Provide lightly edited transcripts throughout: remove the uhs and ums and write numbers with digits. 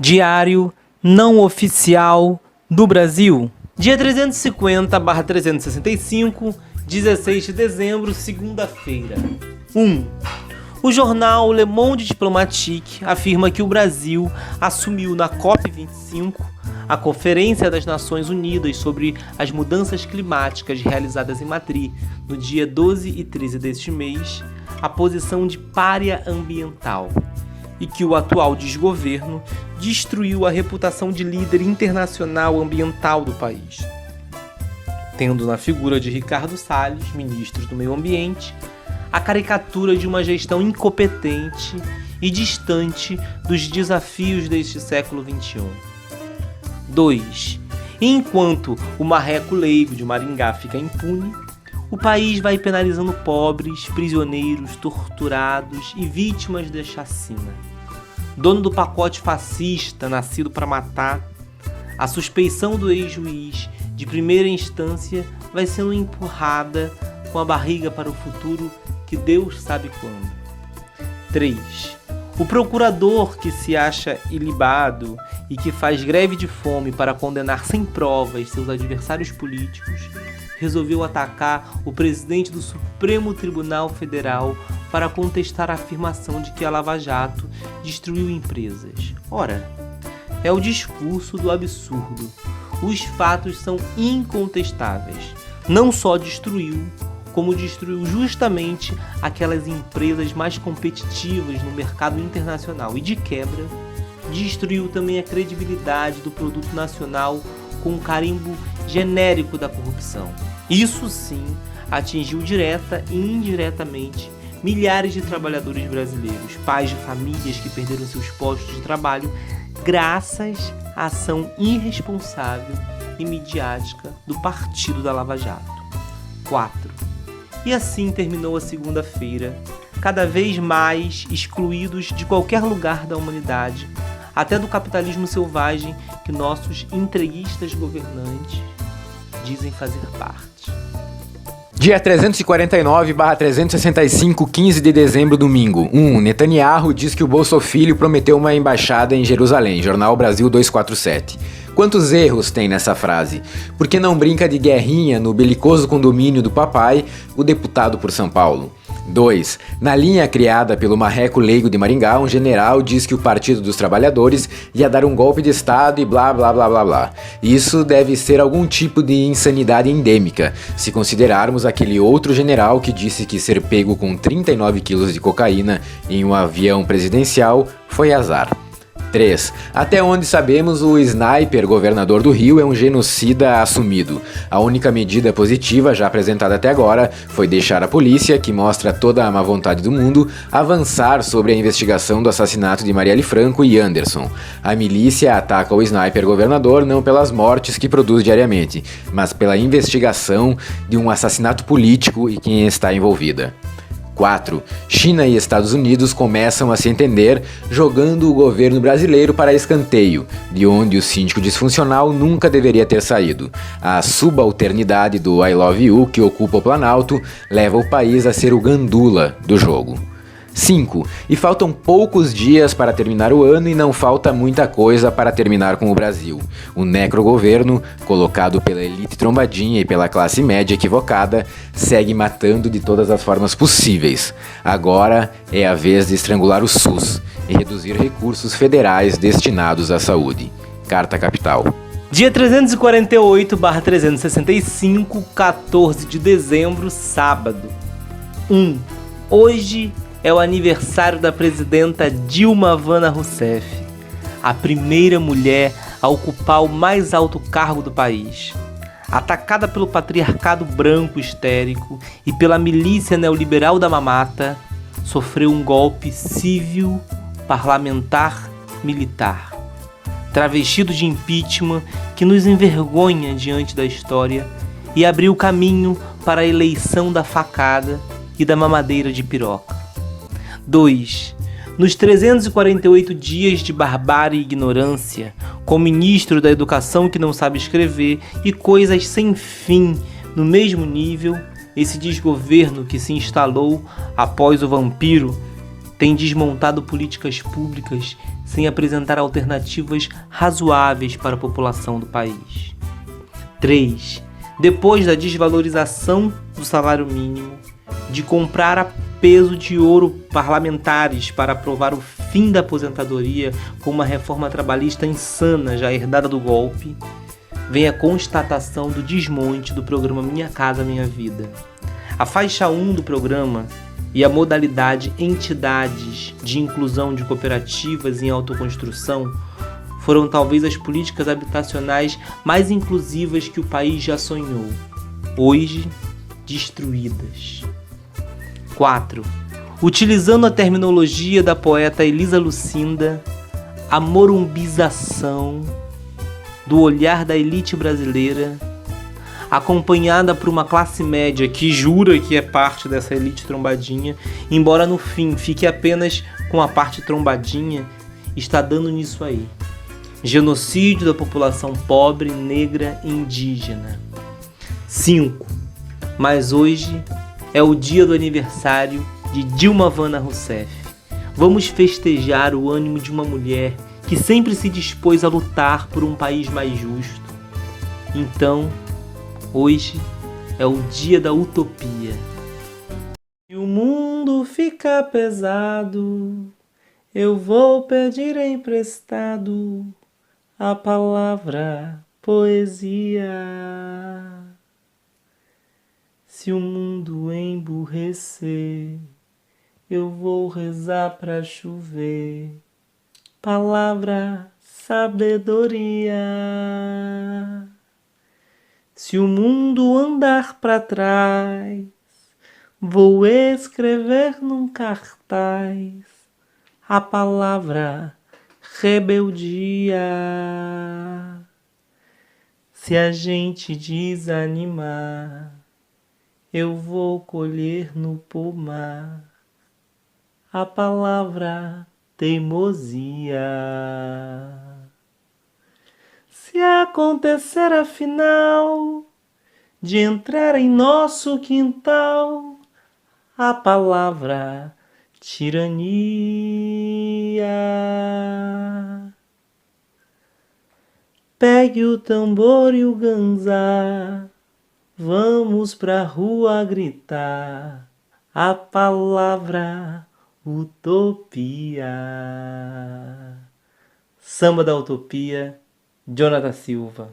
Diário não oficial do Brasil. Dia 350/365, 16 de dezembro, segunda-feira. 1. O jornal Le Monde Diplomatique afirma que o Brasil assumiu na COP25, a Conferência das Nações Unidas sobre as Mudanças Climáticas realizadas em Madrid, no dia 12 e 13 deste mês, a posição de pária ambiental, e que o atual desgoverno destruiu a reputação de líder internacional ambiental do país, tendo na figura de Ricardo Salles, ministro do Meio Ambiente, a caricatura de uma gestão incompetente e distante dos desafios deste século XXI. 2. Enquanto o marreco leigo de Maringá fica impune, o país vai penalizando pobres, prisioneiros, torturados e vítimas da chacina. Dono do pacote fascista nascido para matar, a suspeição do ex-juiz de primeira instância vai sendo empurrada com a barriga para o futuro que Deus sabe quando. 3. O procurador que se acha ilibado e que faz greve de fome para condenar sem provas seus adversários políticos resolveu atacar o presidente do Supremo Tribunal Federal para contestar a afirmação de que a Lava Jato destruiu empresas. Ora, é o discurso do absurdo. Os fatos são incontestáveis. Não só destruiu, como destruiu justamente aquelas empresas mais competitivas no mercado internacional e, de quebra, destruiu também a credibilidade do produto nacional com o carimbo genérico da corrupção. Isso sim atingiu direta e indiretamente milhares de trabalhadores brasileiros, pais de famílias que perderam seus postos de trabalho graças à ação irresponsável e midiática do partido da Lava Jato. 4. E assim terminou a segunda-feira, cada vez mais excluídos de qualquer lugar da humanidade, até do capitalismo selvagem que nossos entreguistas governantes dizem fazer parte. Dia 349/365, 15 de dezembro, domingo. 1. Netanyahu diz que o Bolsofilho prometeu uma embaixada em Jerusalém. Jornal Brasil 247. Quantos erros tem nessa frase? Por que não brinca de guerrinha no belicoso condomínio do papai, o deputado por São Paulo? 2. Na linha criada pelo marreco leigo de Maringá, um general diz que o Partido dos Trabalhadores ia dar um golpe de Estado e blá blá blá blá blá. Isso deve ser algum tipo de insanidade endêmica, se considerarmos aquele outro general que disse que ser pego com 39 quilos de cocaína em um avião presidencial foi azar. 3. Até onde sabemos, o sniper governador do Rio é um genocida assumido. A única medida positiva já apresentada até agora foi deixar a polícia, que mostra toda a má vontade do mundo, avançar sobre a investigação do assassinato de Marielle Franco e Anderson. A milícia ataca o sniper governador não pelas mortes que produz diariamente, mas pela investigação de um assassinato político e quem está envolvida. 4. China e Estados Unidos começam a se entender, jogando o governo brasileiro para escanteio, de onde o síndico disfuncional nunca deveria ter saído. A subalternidade do I Love You, que ocupa o Planalto, leva o país a ser o gandula do jogo. 5. E faltam poucos dias para terminar o ano e não falta muita coisa para terminar com o Brasil. O necrogoverno, colocado pela elite trombadinha e pela classe média equivocada, segue matando de todas as formas possíveis. Agora é a vez de estrangular o SUS e reduzir recursos federais destinados à saúde. Carta Capital. Dia 348/365, 14 de dezembro, sábado. 1. Hoje é o aniversário da presidenta Dilma Havana Rousseff, a primeira mulher a ocupar o mais alto cargo do país. Atacada pelo patriarcado branco histérico e pela milícia neoliberal da mamata, sofreu um golpe civil, parlamentar, militar, travestido de impeachment que nos envergonha diante da história e abriu caminho para a eleição da facada e da mamadeira de piroca. 2. Nos 348 dias de barbárie e ignorância, com o ministro da Educação que não sabe escrever e coisas sem fim no mesmo nível, esse desgoverno que se instalou após o vampiro tem desmontado políticas públicas sem apresentar alternativas razoáveis para a população do país. 3. Depois da desvalorização do salário mínimo, de comprar a peso de ouro parlamentares para aprovar o fim da aposentadoria com uma reforma trabalhista insana já herdada do golpe, vem a constatação do desmonte do programa Minha Casa Minha Vida. A faixa 1 do programa e a modalidade Entidades de Inclusão de Cooperativas em Autoconstrução foram talvez as políticas habitacionais mais inclusivas que o país já sonhou, hoje destruídas. 4. Utilizando a terminologia da poeta Elisa Lucinda, a morumbização do olhar da elite brasileira, acompanhada por uma classe média que jura que é parte dessa elite trombadinha, embora no fim fique apenas com a parte trombadinha, está dando nisso aí. Genocídio da população pobre, negra e indígena. 5. Mas hoje é o dia do aniversário de Dilma Havana Rousseff. Vamos festejar o ânimo de uma mulher que sempre se dispôs a lutar por um país mais justo. Então, hoje é o dia da utopia. Se o mundo ficar pesado, eu vou pedir emprestado a palavra poesia. Se o mundo emburrecer, eu vou rezar pra chover palavra sabedoria. Se o mundo andar pra trás, vou escrever num cartaz a palavra rebeldia. Se a gente desanimar, eu vou colher no pomar a palavra teimosia. Se acontecer afinal de entrar em nosso quintal a palavra tirania, pegue o tambor e o ganzá, vamos pra rua gritar a palavra utopia. Samba da Utopia, Jonathan Silva.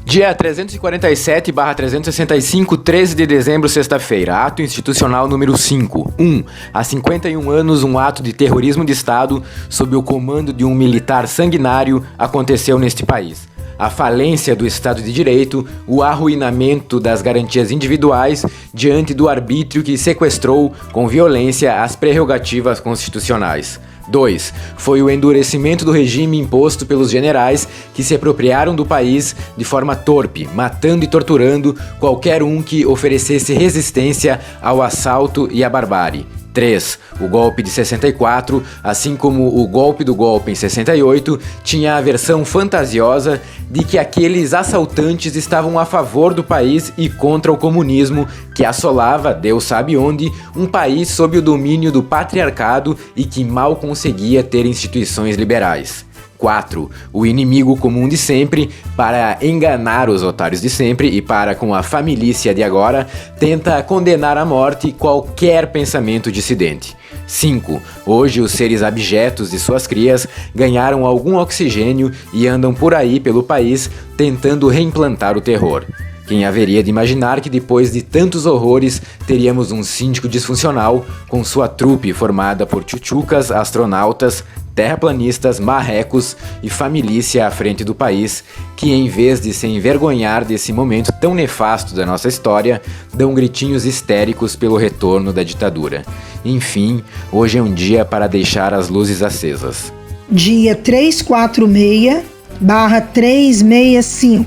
Dia 347/365, 13 de dezembro, sexta-feira. Ato institucional número 5. 1. Há 51 anos, um ato de terrorismo de Estado, sob o comando de um militar sanguinário, aconteceu neste país. A falência do Estado de Direito, o arruinamento das garantias individuais diante do arbítrio que sequestrou com violência as prerrogativas constitucionais. 2. Foi o endurecimento do regime imposto pelos generais que se apropriaram do país de forma torpe, matando e torturando qualquer um que oferecesse resistência ao assalto e à barbárie. 3. O golpe de 64, assim como o golpe do golpe em 68, tinha a versão fantasiosa de que aqueles assaltantes estavam a favor do país e contra o comunismo, que assolava, Deus sabe onde, um país sob o domínio do patriarcado e que mal conseguia ter instituições liberais. 4. O inimigo comum de sempre, para enganar os otários de sempre e para, com a familícia de agora, tenta condenar à morte qualquer pensamento dissidente. 5. Hoje os seres abjetos de suas crias ganharam algum oxigênio e andam por aí pelo país tentando reimplantar o terror. Quem haveria de imaginar que depois de tantos horrores teríamos um síndico disfuncional com sua trupe formada por tchutchucas, astronautas, terraplanistas, marrecos e familícia à frente do país, que em vez de se envergonhar desse momento tão nefasto da nossa história, dão gritinhos histéricos pelo retorno da ditadura. Enfim, hoje é um dia para deixar as luzes acesas. Dia 346/365,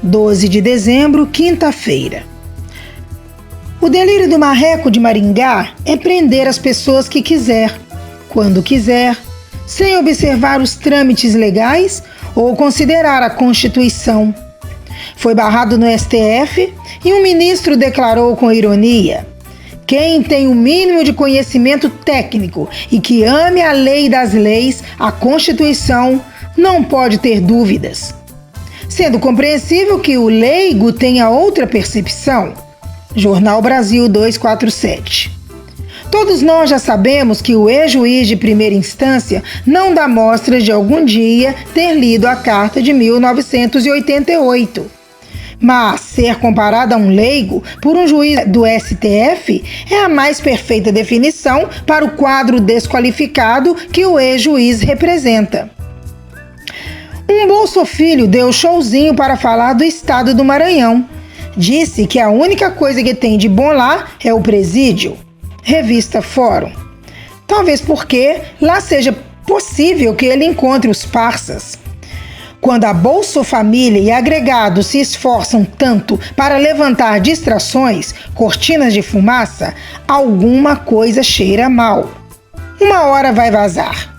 12 de dezembro, quinta-feira. O delírio do marreco de Maringá é prender as pessoas que quiser, quando quiser, sem observar os trâmites legais ou considerar a Constituição. Foi barrado no STF e um ministro declarou com ironia: Quem tem o mínimo de conhecimento técnico e que ame a lei das leis, a Constituição, não pode ter dúvidas. Sendo compreensível que o leigo tenha outra percepção. Jornal Brasil 247. Todos nós já sabemos que o ex-juiz de primeira instância não dá mostras de algum dia ter lido a Carta de 1988. Mas ser comparado a um leigo por um juiz do STF é a mais perfeita definição para o quadro desqualificado que o ex-juiz representa. Um bolsofilho deu showzinho para falar do estado do Maranhão. Disse que a única coisa que tem de bom lá é o presídio. Revista Fórum. Talvez porque lá seja possível que ele encontre os parças. Quando a Bolsa Família e agregados se esforçam tanto para levantar distrações, cortinas de fumaça, alguma coisa cheira mal. Uma hora vai vazar.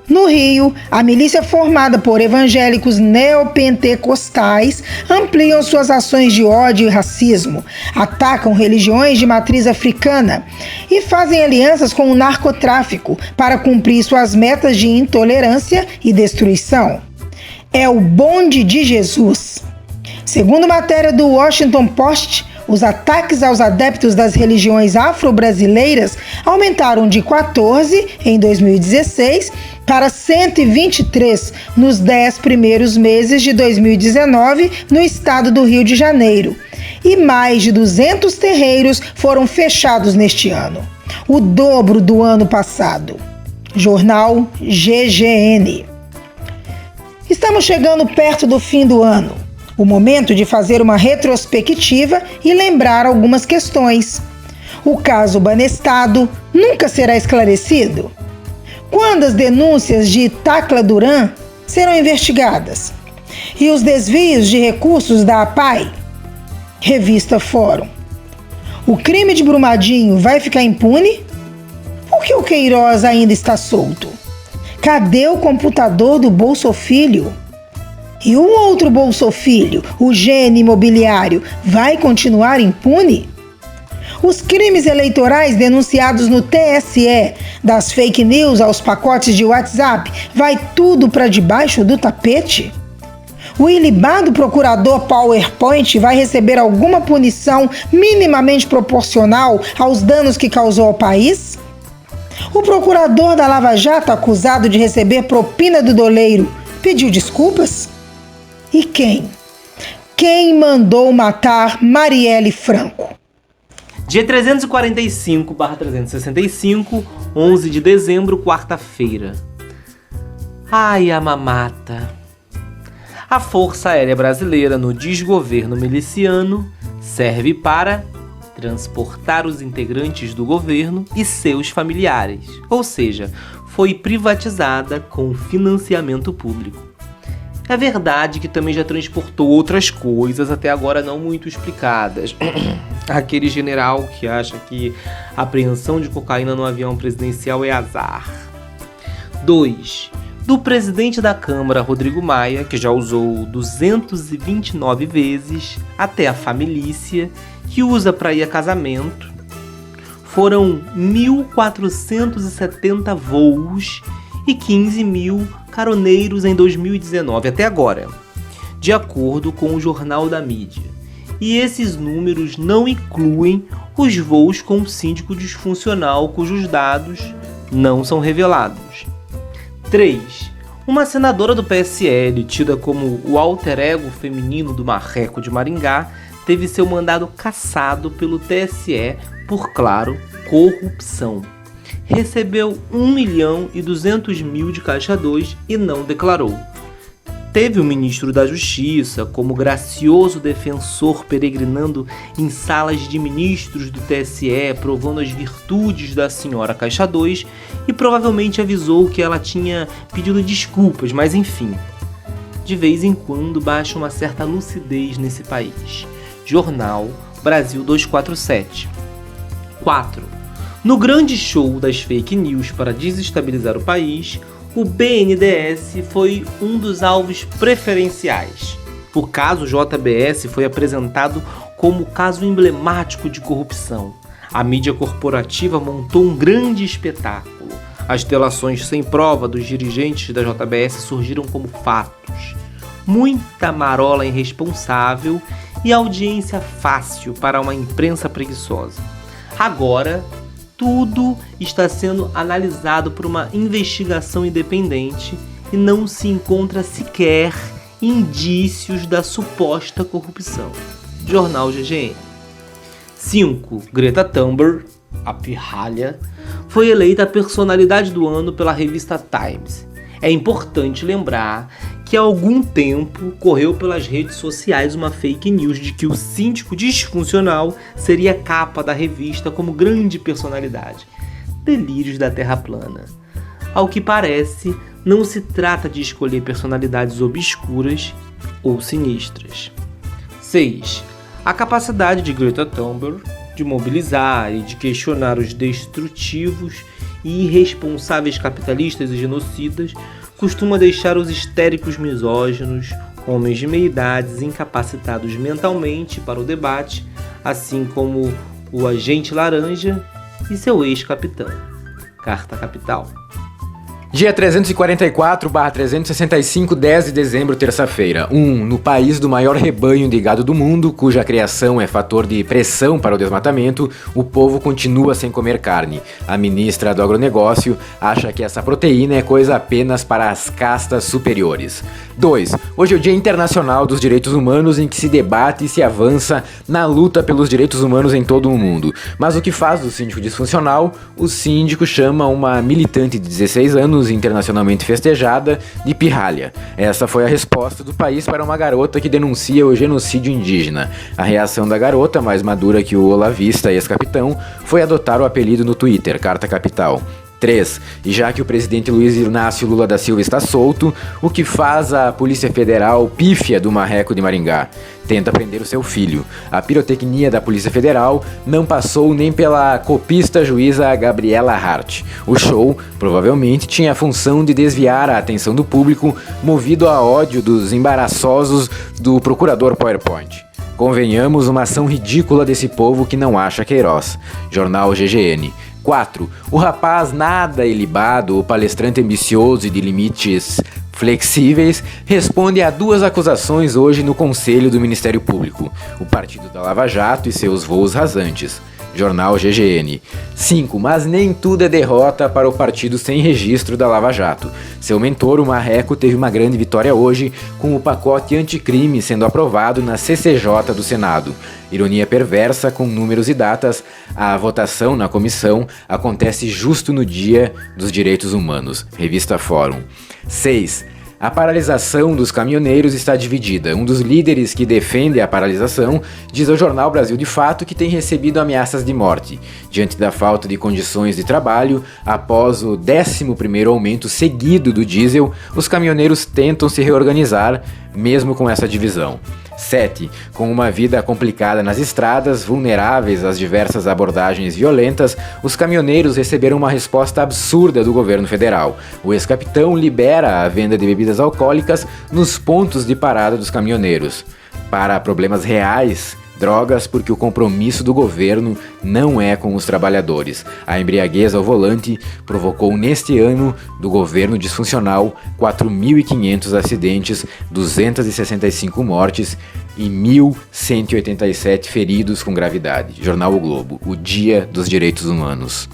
No Rio, a milícia formada por evangélicos neopentecostais ampliam suas ações de ódio e racismo, atacam religiões de matriz africana e fazem alianças com o narcotráfico para cumprir suas metas de intolerância e destruição. É o bonde de Jesus. Segundo matéria do Washington Post, os ataques aos adeptos das religiões afro-brasileiras aumentaram de 14 em 2016 para 123 nos 10 primeiros meses de 2019 no estado do Rio de Janeiro. E mais de 200 terreiros foram fechados neste ano, o dobro do ano passado. Jornal GGN. Estamos chegando perto do fim do ano, o momento de fazer uma retrospectiva e lembrar algumas questões. O caso Banestado nunca será esclarecido? Quando as denúncias de Tacla Duran serão investigadas? E os desvios de recursos da APAI? Revista Fórum. O crime de Brumadinho vai ficar impune? Por que o Queiroz ainda está solto? Cadê o computador do Bolsofilho? E o outro Bolsofilho, o gênio imobiliário, vai continuar impune? Os crimes eleitorais denunciados no TSE, das fake news aos pacotes de WhatsApp, vai tudo para debaixo do tapete? O ilibado procurador PowerPoint vai receber alguma punição minimamente proporcional aos danos que causou ao país? O procurador da Lava Jato, acusado de receber propina do doleiro, pediu desculpas? E quem? Quem mandou matar Marielle Franco? Dia 345/365, 11 de dezembro, quarta-feira. Ai, a mamata. A Força Aérea Brasileira no desgoverno miliciano serve para transportar os integrantes do governo e seus familiares, ou seja, foi privatizada com financiamento público. É verdade que também já transportou outras coisas, até agora não muito explicadas. Aquele general que acha que a apreensão de cocaína no avião presidencial é azar. 2. Do presidente da Câmara, Rodrigo Maia, que já usou 229 vezes, até a família, que usa para ir a casamento. Foram 1.470 voos e 15 mil caroneiros em 2019, até agora, de acordo com o Jornal da Mídia. E esses números não incluem os voos com síndico disfuncional, cujos dados não são revelados. 3. Uma senadora do PSL, tida como o alter ego feminino do Marreco de Maringá, teve seu mandado cassado pelo TSE por, claro, corrupção. Recebeu 1.200.000 de Caixa 2 e não declarou. Teve o ministro da Justiça, como gracioso defensor peregrinando em salas de ministros do TSE, provando as virtudes da senhora Caixa 2 e provavelmente avisou que ela tinha pedido desculpas, mas enfim. De vez em quando baixa uma certa lucidez nesse país. Jornal Brasil 247. 4. No grande show das fake news para desestabilizar o país, o BNDES foi um dos alvos preferenciais. O caso JBS foi apresentado como caso emblemático de corrupção. A mídia corporativa montou um grande espetáculo. As delações sem prova dos dirigentes da JBS surgiram como fatos. Muita marola irresponsável e audiência fácil para uma imprensa preguiçosa. Agora, tudo está sendo analisado por uma investigação independente e não se encontra sequer indícios da suposta corrupção. Jornal GGN. 5. Greta Thunberg, a pirralha, foi eleita a personalidade do ano pela revista Times. É importante lembrar que há algum tempo correu pelas redes sociais uma fake news de que o síndico disfuncional seria capa da revista como grande personalidade. Delírios da Terra plana. Ao que parece, não se trata de escolher personalidades obscuras ou sinistras. 6. A capacidade de Greta Thunberg de mobilizar e de questionar os destrutivos e irresponsáveis capitalistas e genocidas costuma deixar os histéricos misóginos, homens de meia-idade incapacitados mentalmente para o debate, assim como o agente laranja e seu ex-capitão. Carta Capital. Dia 344/365, 10 de dezembro, terça-feira. 1. No país do maior rebanho de gado do mundo, cuja criação é fator de pressão para o desmatamento, o povo continua sem comer carne. A ministra do Agronegócio acha que essa proteína é coisa apenas para as castas superiores. 2. Hoje é o Dia Internacional dos Direitos Humanos, em que se debate e se avança na luta pelos direitos humanos em todo o mundo. Mas o que faz do síndico disfuncional? O síndico chama uma militante de 16 anos, internacionalmente festejada, de pirralha. Essa foi a resposta do país para uma garota que denuncia o genocídio indígena. A reação da garota, mais madura que o olavista ex-capitão, foi adotar o apelido no Twitter, Carta Capital. 3. E já que o presidente Luiz Inácio Lula da Silva está solto, o que faz a Polícia Federal pífia do Marreco de Maringá? Tenta prender o seu filho. A pirotecnia da Polícia Federal não passou nem pela copista juíza Gabriela Hart. O show, provavelmente, tinha a função de desviar a atenção do público, movido a ódio dos embaraçosos do procurador PowerPoint. Convenhamos, uma ação ridícula desse povo que não acha Queiroz. Jornal GGN. 4. O rapaz nada ilibado, o palestrante ambicioso e de limites flexíveis, responde a 2 acusações hoje no Conselho do Ministério Público: o Partido da Lava Jato e seus voos rasantes. Jornal GGN. 5. Mas nem tudo é derrota para o partido sem registro da Lava Jato. Seu mentor, o Marreco, teve uma grande vitória hoje, com o pacote anticrime sendo aprovado na CCJ do Senado. Ironia perversa, com números e datas, a votação na comissão acontece justo no Dia dos Direitos Humanos. Revista Fórum. 6. A paralisação dos caminhoneiros está dividida. Um dos líderes que defende a paralisação diz ao jornal Brasil de Fato que tem recebido ameaças de morte. Diante da falta de condições de trabalho, após o 11º aumento seguido do diesel, os caminhoneiros tentam se reorganizar, mesmo com essa divisão. 7. Com uma vida complicada nas estradas, vulneráveis às diversas abordagens violentas, os caminhoneiros receberam uma resposta absurda do governo federal. O ex-capitão libera a venda de bebidas alcoólicas nos pontos de parada dos caminhoneiros. Para problemas reais, drogas, porque o compromisso do governo não é com os trabalhadores. A embriaguez ao volante provocou neste ano do governo disfuncional 4.500 acidentes, 265 mortes e 1.187 feridos com gravidade. Jornal O Globo, o Dia dos Direitos Humanos.